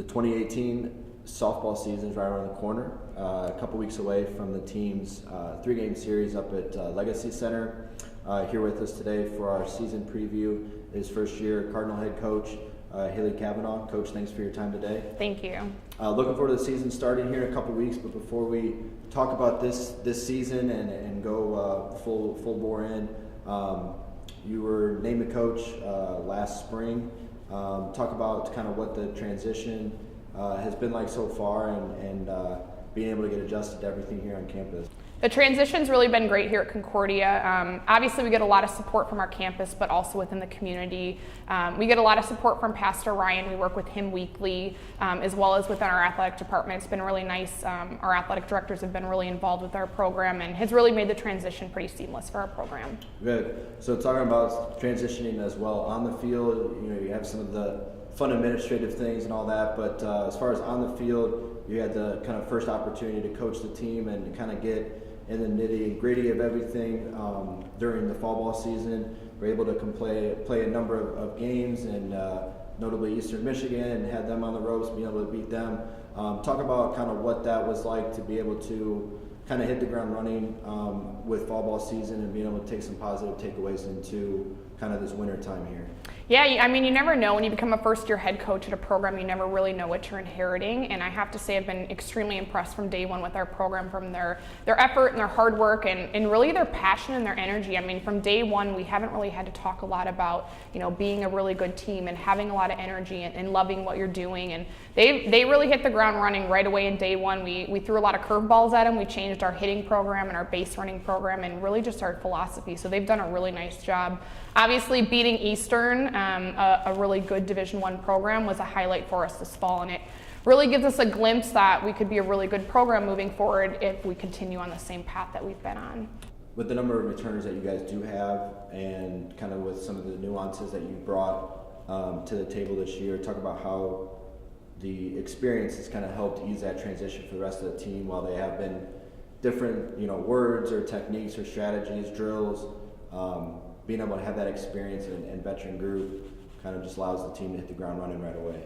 2018 softball season is right around the corner. A couple weeks away from the team's 3-game series up at Legacy Center. Here with us today for our season preview is first-year Cardinal head coach Cavanagh. Coach, thanks for your time today. Thank you. Looking forward to the season starting here in a couple weeks, but before we talk about this season and go full bore in, you were named the coach last spring. Talk about kind of what the transition has been like so far and being able to get adjusted to everything here on campus. The transition's really been great here at Concordia. Obviously, we get a lot of support from our campus, but also within the community. We get a lot of support from Pastor Ryan. We work with him weekly, as well as within our athletic department. It's been really nice. Our athletic directors have been really involved with our program and has really made the transition pretty seamless for our program. Good. So talking about transitioning as well on the field, you have some of the fun administrative things and all that, but as far as on the field, you had the kind of first opportunity to coach the team and kind of get in the nitty-gritty of everything during the fall ball season. We're able to play a number of games, and notably Eastern Michigan, and had them on the ropes, being able to beat them. Talk about kind of what that was like to be able to kind of hit the ground running with fall ball season and being able to take some positive takeaways into kind of this winter time here. Yeah, I mean, you never know when you become a first-year head coach at a program. You never really know what you're inheriting, and I have to say I've been extremely impressed from day one with our program, from their effort and their hard work and really their passion and their energy. I mean, from day one, we haven't really had to talk a lot about, being a really good team and having a lot of energy and loving what you're doing, and they really hit the ground running right away in day one. We threw a lot of curveballs at them. We changed our hitting program and our base running program and really just our philosophy, so they've done a really nice job. Obviously, beating Eastern, a really good Division I program, was a highlight for us this fall, and it really gives us a glimpse that we could be a really good program moving forward if we continue on the same path that we've been on. With the number of returners that you guys do have and kind of with some of the nuances that you brought to the table this year, talk about how the experience has kind of helped ease that transition for the rest of the team. While they have been different, words or techniques or strategies, drills, being able to have that experience and veteran group kind of just allows the team to hit the ground running right away.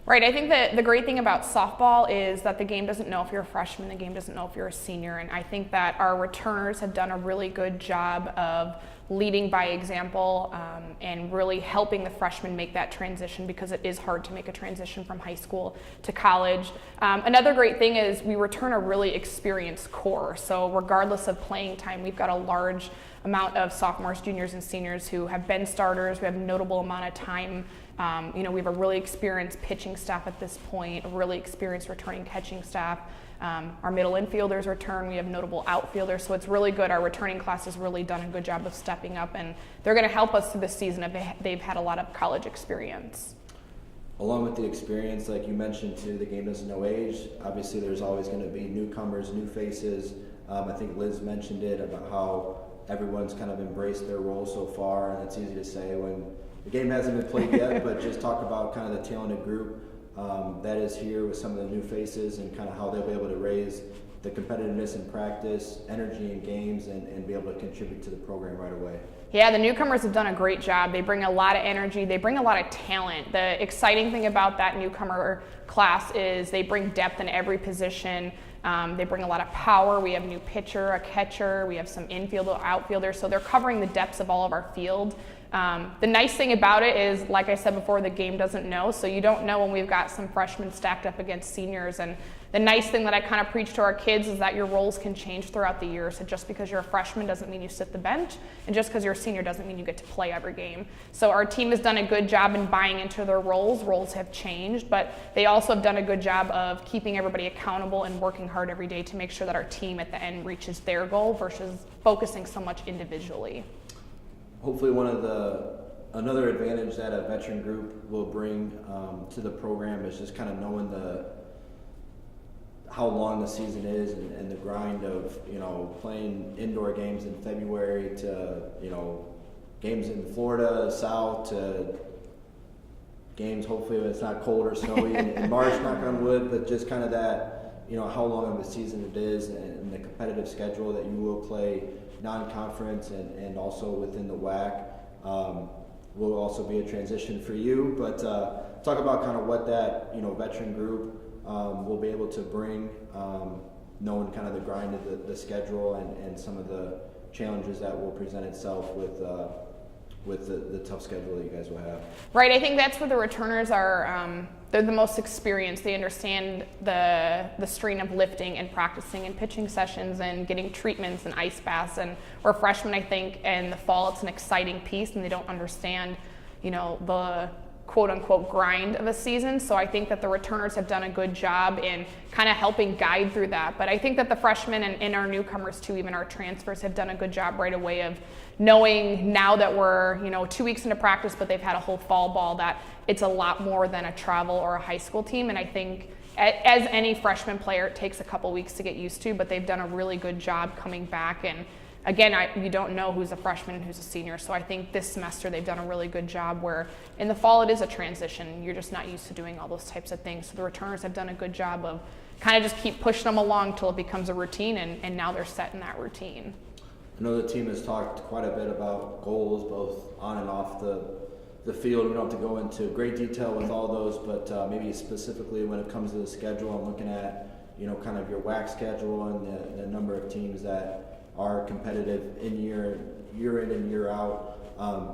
Right, I think that the great thing about softball is that the game doesn't know if you're a freshman, the game doesn't know if you're a senior, and I think that our returners have done a really good job of leading by example and really helping the freshmen make that transition, because it is hard to make a transition from high school to college. Another great thing is we return a really experienced core, so regardless of playing time, we've got a large amount of sophomores, juniors, and seniors who have been starters. We have a notable amount of time. We have a really experienced pitching staff at this point, a really experienced returning catching staff. Our middle infielders return. We have notable outfielders, so it's really good. Our returning class has really done a good job of stepping up, and they're going to help us through this season if they've had a lot of college experience. Along with the experience, like you mentioned too, the game doesn't know age. Obviously, there's always going to be newcomers, new faces. I think Liz mentioned it about how everyone's kind of embraced their role so far, and it's easy to say when the game hasn't been played yet, but just talk about kind of the talented group that is here with some of the new faces and kind of how they'll be able to raise the competitiveness in practice, energy in games, and be able to contribute to the program right away. Yeah, the newcomers have done a great job. They bring a lot of energy. They bring a lot of talent. The exciting thing about that newcomer class is they bring depth in every position. They bring a lot of power. We have a new pitcher, a catcher. We have some infielder, outfielders. So they're covering the depths of all of our field. The nice thing about it is, like I said before, the game doesn't know. So you don't know when we've got some freshmen stacked up against seniors. And the nice thing that I kind of preach to our kids is that your roles can change throughout the year. So just because you're a freshman doesn't mean you sit the bench. And just because you're a senior doesn't mean you get to play every game. So our team has done a good job in buying into their roles. Roles have changed, but they also have done a good job of keeping everybody accountable and working hard every day to make sure that our team at the end reaches their goal versus focusing so much individually. Hopefully another advantage that a veteran group will bring to the program is just kind of knowing how long the season is and the grind of playing indoor games in February to games in Florida, South, to games hopefully when it's not cold or snowy in March, knock on wood, but just kind of that how long of a season it is and the competitive schedule that you will play non-conference and also within the WAC. will also be a transition for you. But talk about kind of what that veteran group will be able to bring, knowing kind of the grind of the schedule and some of the challenges that will present itself with the tough schedule that you guys will have. Right, I think that's where the returners are, they're the most experienced. They understand the strain of lifting and practicing and pitching sessions and getting treatments and ice baths. And where freshmen, I think, in the fall, it's an exciting piece and they don't understand, the quote-unquote grind of a season. So I think that the returners have done a good job in kind of helping guide through that. But I think that the freshmen and our newcomers too, even our transfers, have done a good job right away of knowing now that we're 2 weeks into practice, but they've had a whole fall ball, that it's a lot more than a travel or a high school team. And I think as any freshman player, it takes a couple weeks to get used to, but they've done a really good job coming back. And again, you don't know who's a freshman and who's a senior. So I think this semester they've done a really good job, where in the fall it is a transition. You're just not used to doing all those types of things. So the returners have done a good job of kind of just keep pushing them along till it becomes a routine, and now they're set in that routine. I know the team has talked quite a bit about goals, both on and off the field. We don't have to go into great detail with all those, but maybe specifically when it comes to the schedule, I'm looking at kind of your WAC schedule and the number of teams that are competitive in year in and year out.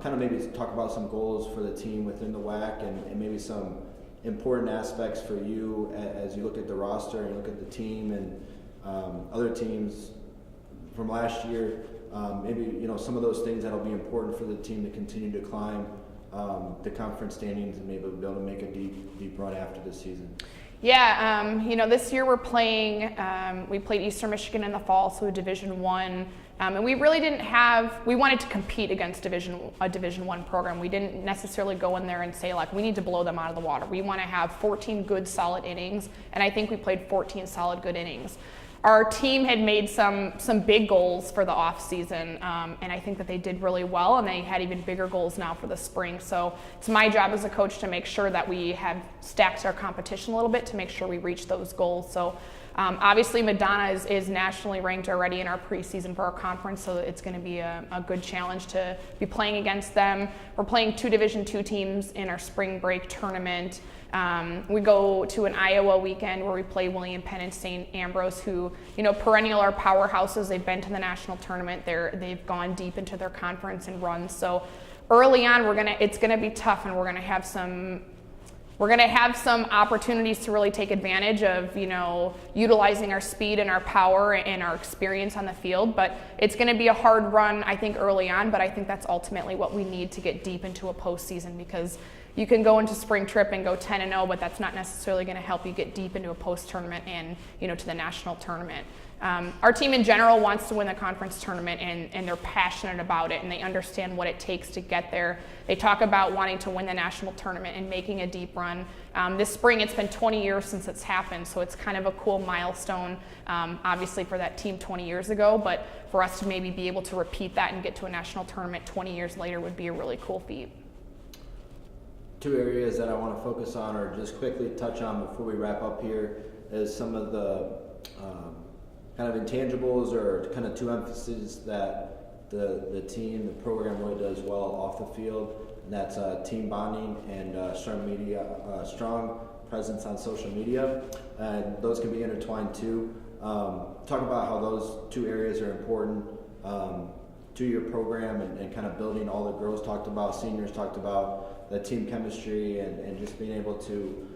Kind of maybe talk about some goals for the team within the WAC and maybe some important aspects for you as you look at the roster and you look at the team and other teams from last year. Maybe some of those things that'll be important for the team to continue to climb the conference standings and maybe be able to make a deep run after this season. Yeah, this year we're playing. We played Eastern Michigan in the fall, so a Division I, and we really didn't have. We wanted to compete against a Division I program. We didn't necessarily go in there and say we need to blow them out of the water. We want to have 14 good, solid innings, and I think we played 14 solid, good innings. Our team had made some big goals for the off season, and I think that they did really well, and they had even bigger goals now for the spring. So it's my job as a coach to make sure that we have stacked our competition a little bit to make sure we reach those goals. So obviously Madonna is nationally ranked already in our preseason for our conference, so it's going to be a good challenge to be playing against them. We're playing 2 Division II teams in our spring break tournament. We go to an Iowa weekend where we play William Penn and St. Ambrose, who, perennial are powerhouses. They've been to the national tournament. They've gone deep into their conference and runs. So early on, it's gonna be tough, and we're gonna have some opportunities to really take advantage of, utilizing our speed and our power and our experience on the field. But it's going to be a hard run, I think, early on. But I think that's ultimately what we need to get deep into a postseason, because you can go into spring trip and go 10-0, but that's not necessarily going to help you get deep into a post tournament and to the national tournament. Our team in general wants to win the conference tournament, and they're passionate about it, and they understand what it takes to get there. They talk about wanting to win the national tournament and making a deep run. This spring, it's been 20 years since it's happened, so it's kind of a cool milestone, obviously for that team 20 years ago, but for us to maybe be able to repeat that and get to a national tournament 20 years later would be a really cool feat. 2 areas that I want to focus on or just quickly touch on before we wrap up here is some of the kind of intangibles or kind of 2 emphases that the team, the program really does well off the field. And that's team bonding and strong presence on social media. And those can be intertwined too. Talk about how those 2 areas are important to your program and kind of building all the girls talked about, seniors talked about, the team chemistry and just being able to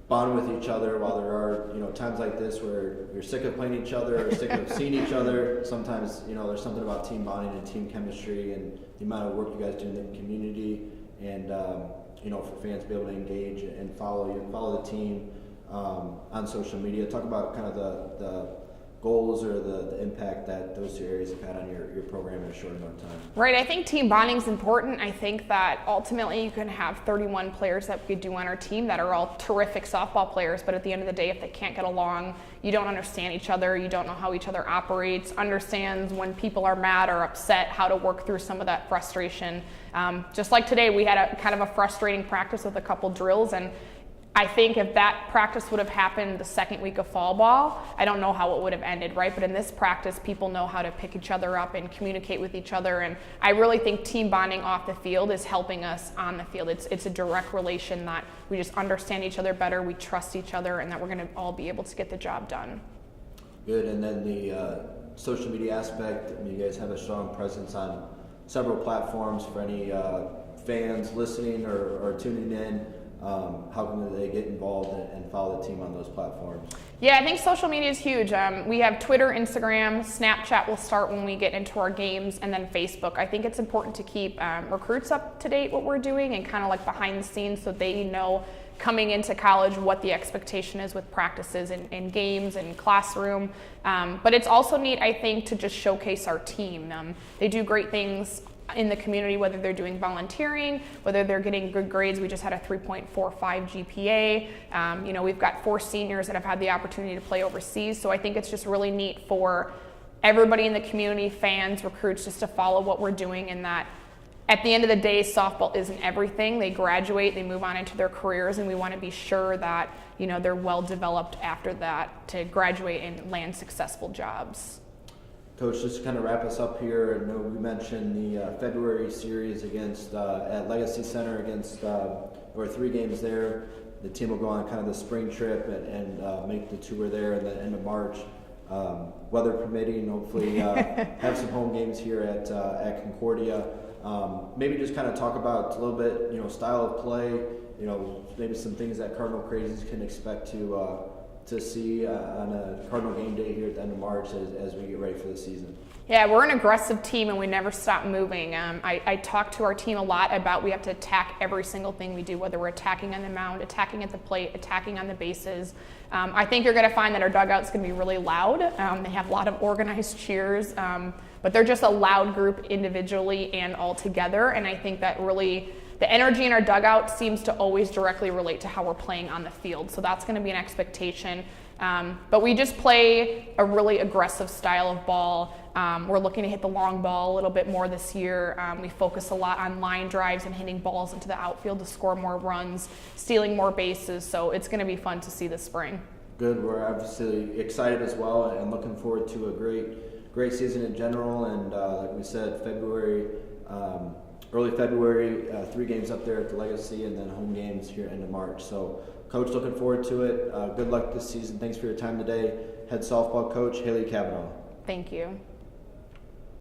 bond with each other while there are times like this where you're sick of playing each other or sick of seeing each other. Sometimes there's something about team bonding and team chemistry and the amount of work you guys do in the community and for fans to be able to engage and follow the team on social media. Talk about kind of the goals or the impact that those 2 areas have had on your program in a short amount of time. Right, I think team bonding is important. I think that ultimately you can have 31 players that we do on our team that are all terrific softball players, but at the end of the day, if they can't get along, you don't understand each other, you don't know how each other operates, understands when people are mad or upset, how to work through some of that frustration. Just like today, we had a kind of a frustrating practice with a couple drills, and I think if that practice would have happened the second week of fall ball, I don't know how it would have ended, right? But in this practice, people know how to pick each other up and communicate with each other. And I really think team bonding off the field is helping us on the field. It's a direct relation that we just understand each other better, we trust each other, and that we're going to all be able to get the job done. Good. And then the social media aspect, I mean, you guys have a strong presence on several platforms for any fans listening or tuning in. How can they get involved and follow the team on those platforms? Yeah, I think social media is huge. We have Twitter, Instagram, Snapchat will start when we get into our games, and then Facebook. I think it's important to keep recruits up to date what we're doing and kind of like behind the scenes so they know coming into college what the expectation is with practices and games and classroom. But it's also neat, I think, to just showcase our team. They do great things in the community, whether they're doing volunteering, whether they're getting good grades. We just had a 3.45 GPA. We've got 4 seniors that have had the opportunity to play overseas. So I think it's just really neat for everybody in the community, fans, recruits, just to follow what we're doing, and that at the end of the day, softball isn't everything. They graduate, they move on into their careers, and we want to be sure that they're well developed after that to graduate and land successful jobs. Coach, just to kind of wrap us up here, I know we mentioned the February series against at Legacy Center against, or 3 games there. The team will go on kind of the spring trip and make the tour there in the end of March. Weather permitting, hopefully have some home games here at Concordia. Maybe just kind of talk about a little bit, style of play, maybe some things that Cardinal Crazies can expect to see on a Cardinal game day here at the end of March as we get ready for the season. Yeah, we're an aggressive team and we never stop moving. I talk to our team a lot about we have to attack every single thing we do, whether we're attacking on the mound, attacking at the plate, attacking on the bases. I think you're going to find that our dugout's going to be really loud. They have a lot of organized cheers, but they're just a loud group individually and all together, and I think that really the energy in our dugout seems to always directly relate to how we're playing on the field. So that's going to be an expectation. But we just play a really aggressive style of ball. We're looking to hit the long ball a little bit more this year. We focus a lot on line drives and hitting balls into the outfield to score more runs, stealing more bases. So it's going to be fun to see this spring. Good. We're obviously excited as well and looking forward to a great season in general. And like we said, early February, 3 games up there at the Legacy, and then home games here end of March. So, Coach, looking forward to it. Good luck this season. Thanks for your time today. Head softball coach, Haley Cavanagh. Thank you.